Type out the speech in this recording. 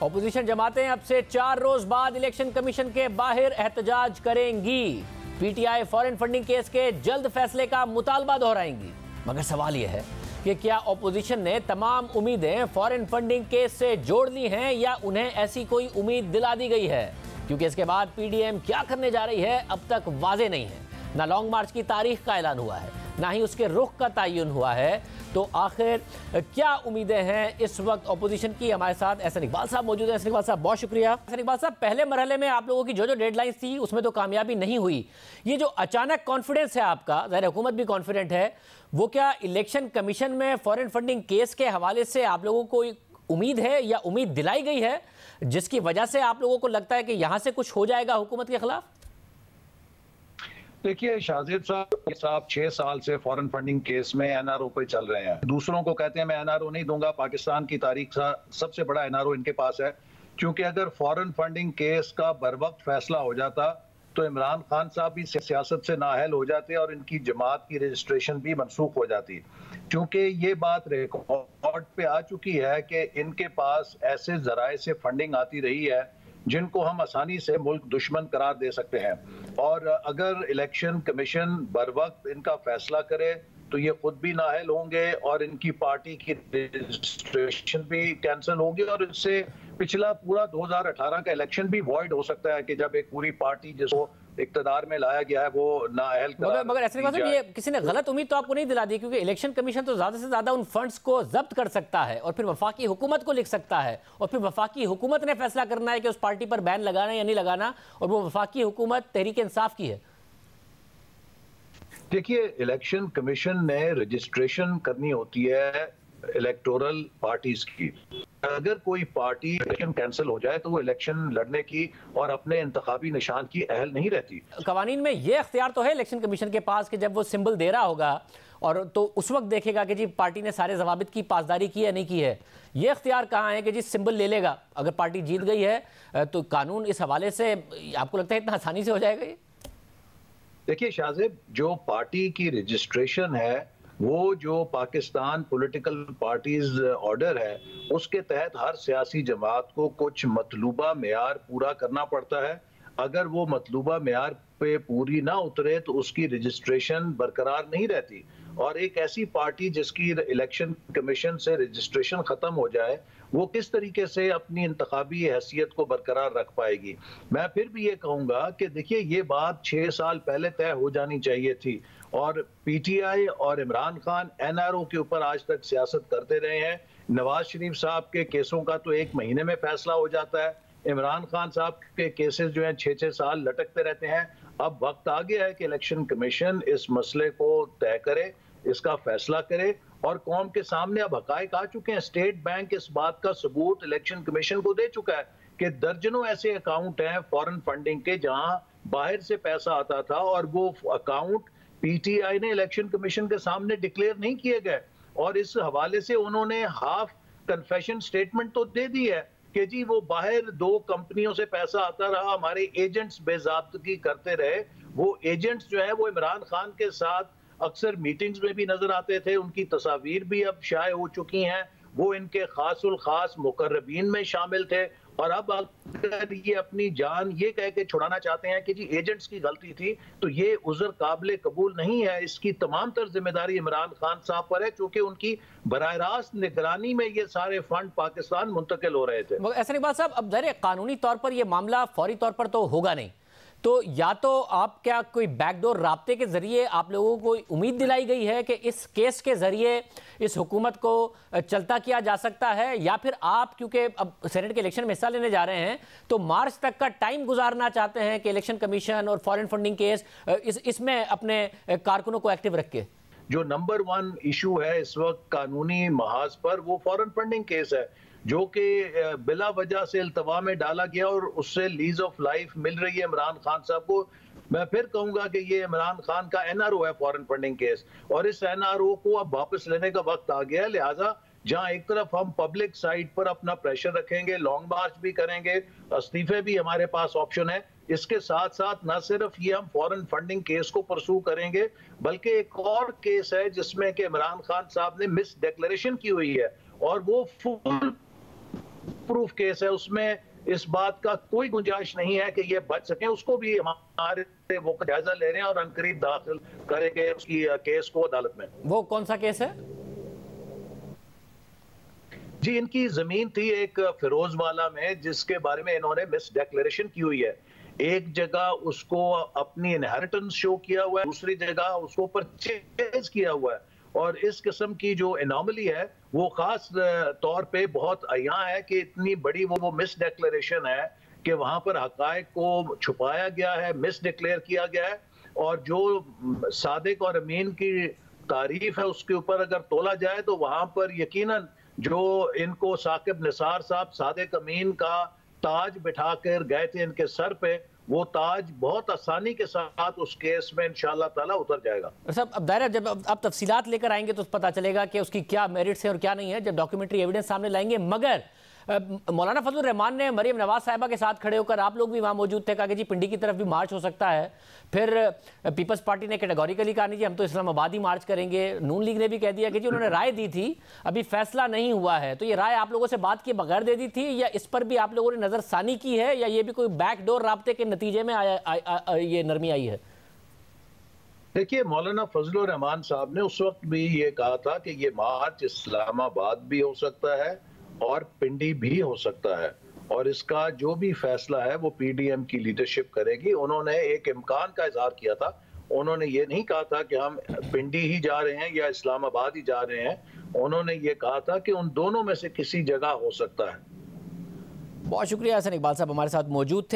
Opposition जमातें अब से 4 रोज बाद इलेक्शन कमीशन के बाहर एहतजाज करेंगी। पीटीआई फॉरेन फंडिंग केस के जल्द फैसले का मुतालबा दोहराएंगी। मगर सवाल यह है कि क्या ऑपोजिशन ने तमाम उम्मीदें फॉरेन फंडिंग केस से जोड़ ली हैं या उन्हें ऐसी कोई उम्मीद दिला दी गई है? क्योंकि इसके बाद पीडीएम क्या करने जा रही है अब तक वाजे नहीं है। ना लॉन्ग मार्च की तारीख का ऐलान हुआ है, ना ही उसके रुख का तयन हुआ है। तो आखिर क्या उम्मीदें हैं इस वक्त ऑपोजिशन की? हमारे साथ एहसन इकबाल साहब मौजूद हैं। एहसन इकबाल साहब, बहुत शुक्रिया। एहसन इकबाल साहब, पहले मरहले में आप लोगों की जो डेडलाइंस थी उसमें तो कामयाबी नहीं हुई। ये जो अचानक कॉन्फिडेंस है आपका, ज़ाहिर हुकूमत भी कॉन्फिडेंट है, वो क्या इलेक्शन कमीशन में फॉरेन फंडिंग केस के हवाले से आप लोगों को उम्मीद है या उम्मीद दिलाई गई है जिसकी वजह से आप लोगों को लगता है कि यहाँ से कुछ हो जाएगा हुकूमत के खिलाफ? देखिए शाहजेब साहब 6 साल से फॉरेन फंडिंग केस में एनआरओ पे चल रहे हैं। दूसरों को कहते हैं मैं एनआरओ नहीं दूंगा, पाकिस्तान की तारीख का सबसे बड़ा एनआरओ इनके पास है। क्योंकि अगर फॉरेन फंडिंग केस का बर वक्त फैसला हो जाता तो इमरान खान साहब भी सियासत से नाअहल हो जाते और इनकी जमात की रजिस्ट्रेशन भी मनसूख हो जाती। क्योंकि ये बात रिकॉर्ड पे आ चुकी है कि इनके पास ऐसे जराए से फंडिंग आती रही है जिनको हम आसानी से मुल्क दुश्मन करार दे सकते हैं। और अगर इलेक्शन कमीशन बर वक्त इनका फैसला करे तो ये खुद भी नाअहल होंगे और इनकी पार्टी की रजिस्ट्रेशन भी कैंसिल होगी और इससे पिछला पूरा 2018 का इलेक्शन भी वॉइड हो सकता है कि जब एक पूरी पार्टी जिसको इक्तदार में लाया गया है वो नाअहल। मगर ऐसे मतलब ये किसी ने गलत उम्मीद तो आपको नहीं दिला दी, क्योंकि इलेक्शन कमीशन तो ज्यादा से ज्यादा उन फंड्स को जब्त कर सकता है और फिर वफाकी हुकूमत को लिख सकता है और फिर वफाकी हुकूमत ने फैसला करना है कि उस पार्टी पर बैन लगाना या नहीं लगाना, और वो वफाकी हुकूमत तहरीक इंसाफ की है। देखिए, इलेक्शन कमीशन ने रजिस्ट्रेशन करनी होती है इलेक्टोरल पार्टीज की। अगर कोई पार्टी इलेक्शन कैंसिल हो जाए तो वो इलेक्शन लड़ने की और अपने इंतखाबी निशान की अहल नहीं रहती। कवानीन में ये अख्तियार तो है इलेक्शन कमीशन के पास कि जब वो सिंबल दे रहा होगा और तो उस वक्त देखेगा कि जी पार्टी ने सारे जवाबित की पासदारी की है नहीं की है। ये अख्तियार कहाँ है कि जी सिंबल ले लेगा अगर पार्टी जीत गई है तो कानून इस हवाले से आपको लगता है इतना आसानी से हो जाएगा ये? देखिए शाहजेब, जो पार्टी की रजिस्ट्रेशन है वो जो पाकिस्तान पॉलिटिकल पार्टीज ऑर्डर है उसके तहत हर सियासी जमात को कुछ मतलूबा मेयार पूरा करना पड़ता है। अगर वो मतलूबा मेयार पे पूरी ना उतरे तो उसकी रजिस्ट्रेशन बरकरार नहीं रहती। और एक ऐसी पार्टी जिसकी इलेक्शन कमीशन से रजिस्ट्रेशन खत्म हो जाए वो किस तरीके से अपनी इंतखाबी हैसियत को बरकरार रख पाएगी? मैं फिर भी ये कहूँगा कि देखिए ये बात 6 साल पहले तय हो जानी चाहिए थी और पीटीआई और इमरान खान एनआरओ के ऊपर आज तक सियासत करते रहे हैं। नवाज शरीफ साहब के केसों का तो 1 महीने में फैसला हो जाता है। इमरान खान साहब के केसेस जो हैं 6-6 साल लटकते रहते हैं। अब वक्त आ गया है कि इलेक्शन कमीशन इस मसले को तय करे, इसका फैसला करे और कौम के सामने अब हकायक आ चुके हैं। स्टेट बैंक इस बात का सबूत इलेक्शन कमीशन को दे चुका है कि दर्जनों ऐसे अकाउंट हैं फॉरेन फंडिंग के जहां बाहर से पैसा आता था और वो अकाउंट पीटीआई ने इलेक्शन कमीशन के सामने डिक्लेयर नहीं किए गए। और इस हवाले से उन्होंने हाफ कन्फेशन स्टेटमेंट तो दे दी है कि जी वो बाहर 2 कंपनियों से पैसा आता रहा, हमारे एजेंट्स बेज़ाब्तगी करते रहे। वो एजेंट्स जो है वो इमरान खान के साथ अक्सर मीटिंग्स में भी नजर आते थे, उनकी तस्वीर भी अब शाये हो चुकी हैं, वो इनके खासुल खास मुकर्रबीन में शामिल थे। और अब अगर ये अपनी जान ये कह के छुड़ाना चाहते हैं कि जी एजेंट्स की गलती थी तो ये उज़्र काबिल कबूल नहीं है। इसकी तमाम तर जिम्मेदारी इमरान खान साहब पर है क्योंकि उनकी बराह रास्त निगरानी में ये सारे फंड पाकिस्तान मुंतकिल हो रहे थे। ऐसा नहीं बात साहब, अब ज़ाहिर कानूनी तौर पर यह मामला फौरी तौर पर तो होगा नहीं, तो या तो आप क्या कोई बैकडोर राब्ते के जरिए आप लोगों को उम्मीद दिलाई गई है कि इस केस के जरिए इस हुकूमत को चलता किया जा सकता है, या फिर आप क्योंकि अब सेनेट के इलेक्शन में हिस्सा लेने जा रहे हैं तो मार्च तक का टाइम गुजारना चाहते हैं कि इलेक्शन कमीशन और फॉरेन फंडिंग केस इसमें अपने कारकुनों को एक्टिव रख के? जो नंबर 1 इशू है इस वक्त कानूनी महाज पर वो फॉरेन फंडिंग केस है जो कि बिला वजह से इल्तवा में डाला गया और उससे लीज ऑफ लाइफ मिल रही है इमरान खान साहब को। मैं फिर कहूंगा कि ये इमरान खान का एनआरओ है फॉरेन फंडिंग केस और इस एनआरओ को अब वापस लेने का वक्त आ गया है। लिहाजा जहां एक तरफ हम पब्लिक साइड पर अपना प्रेशर रखेंगे, लॉन्ग मार्च भी करेंगे, इस्तीफे भी हमारे पास ऑप्शन है, इसके साथ साथ न सिर्फ ये हम फॉरेन फंडिंग केस को परसू करेंगे बल्कि एक और केस है जिसमें कि इमरान खान साहब ने मिस डिक्लेरेशन की हुई है और वो फुल प्रूफ केस है, उसमें इस बात का कोई गुंजाइश नहीं है कि ये बच सके। उसको भी हमारे वो जायजा ले रहे हैं और अनकरीब दाखिल करेंगे उसकी केस को अदालत में। वो कौन सा केस है? जी, इनकी जमीन थी एक फिरोजवाला में, जिसके बारे में इन्होंने मिस डिक्लेरेशन की हुई है। एक जगह उसको अपनी इनहेरिटेंस शो किया हुआ है, दूसरी जगह उसको परचेज किया हुआ है। और इस किस्म की जो एनॉमली है वो खास तौर पे बहुत अयां है कि इतनी बड़ी वो मिस डिक्लेरेशन है कि वहां पर हकायक को छुपाया गया है, मिस डिक्लेयर किया गया है। और जो सादिक और अमीन की तारीफ है उसके ऊपर अगर तोला जाए तो वहां पर यकीनन जो इनको साकिब निसार साहब सादिक अमीन का ताज बिठाकर गए थे इनके सर पे, वो ताज बहुत आसानी के साथ उस केस में इंशाअल्लाह ताला उतर जाएगा। साहब, अब दायरा जब आप तफसीलात लेकर आएंगे तो पता चलेगा कि उसकी क्या मेरिट्स है और क्या नहीं है, जब डॉक्यूमेंट्री एविडेंस सामने लाएंगे। मगर मौलाना फजलुर रहमान ने मरियम नवाज साहिबा के साथ खड़े होकर, आप लोग भी वहां मौजूद थे, कहा कि जी पिंडी की तरफ भी मार्च हो सकता है। फिर पीपल्स पार्टी ने कैटेगोरिकली कहा नहीं जी हम तो इस्लामाबाद ही मार्च करेंगे। नून लीग ने भी कह दिया कि जी उन्होंने राय दी थी, अभी फैसला नहीं हुआ है। तो ये राय आप लोगों से बात किए बगैर दे दी थी, या इस पर भी आप लोगों ने नजरसानी की है, या ये भी कोई बैकडोर राब्ते के नतीजे में ये नरमी आई है? देखिए, मौलाना फजलुर रहमान साहब ने उस वक्त भी ये कहा था कि ये मार्च इस्लामाबाद भी हो सकता है और पिंडी भी हो सकता है, और इसका जो भी फैसला है वो पीडीएम की लीडरशिप करेगी। उन्होंने एक इम्कान का इजहार किया था, उन्होंने ये नहीं कहा था कि हम पिंडी ही जा रहे हैं या इस्लामाबाद ही जा रहे हैं। उन्होंने ये कहा था कि उन दोनों में से किसी जगह हो सकता है। बहुत शुक्रिया हसन इकबाल साहब हमारे साथ मौजूद थे।